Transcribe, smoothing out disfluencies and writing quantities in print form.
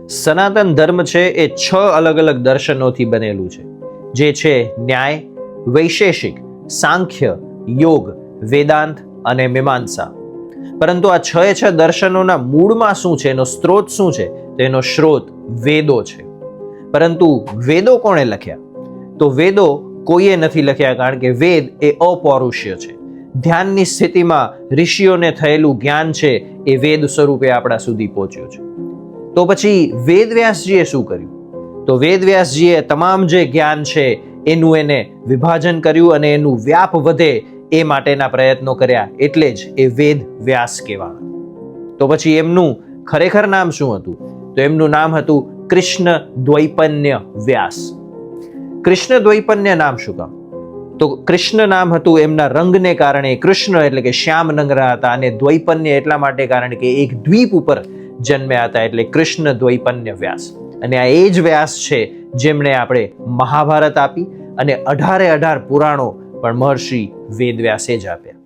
સનાતન ધર્મ છે એ 6 અલગ અલગ દર્શનોથી બનેલું છે, જે છે ન્યાય, વૈશેષિક, સાંખ્ય, યોગ, વેદાંત અને મીમાંસા. પરંતુ આ 6 દર્શનોના મૂળમાં શું છે, એનો સ્ત્રોત શું છે? તો એનો સ્ત્રોત વેદો છે. પરંતુ વેદો કોણે લખ્યા? તો વેદો કોઈએ નથી લખ્યા, કારણ કે વેદ એ અપૌરુષય છે. ધ્યાનની સ્થિતિમાં ઋષિઓને થયેલું જ્ઞાન છે એ વેદ સ્વરૂપે આપણા સુધી પહોંચ્યું છે. તો પછી વેદવ્યાસજીએ શું કર્યું? તો વેદવ્યાસજીએ તમામ જે જ્ઞાન છે એનું એને વિભાજન કર્યું અને એનું વ્યાપ વધે એ માટેના પ્રયત્નો કર્યા, એટલે જ એ વેદ વ્યાસ કહેવાય. તો પછી એમનું ખરેખર નામ શું હતું? તો એમનું નામ હતું કૃષ્ણ દ્વૈપન્ય વ્યાસ. કૃષ્ણ દ્વૈપન્ય નામ શું કામ? તો કૃષ્ણ નામ હતું એમના રંગને કારણે. કૃષ્ણ એટલે કે શ્યામ રંગના હતા, અને દ્વૈપન્ય એટલા માટે કારણ કે એક દ્વીપ ઉપર જન્મ્યા હતા, એટલે કૃષ્ણ દ્વૈપન્ય વ્યાસ. અને આ એ જ વ્યાસ છે જેમણે આપણે મહાભારત આપી, અને 18 પુરાણો પણ મહર્ષિ વેદવ્યાસે જ આપ્યા.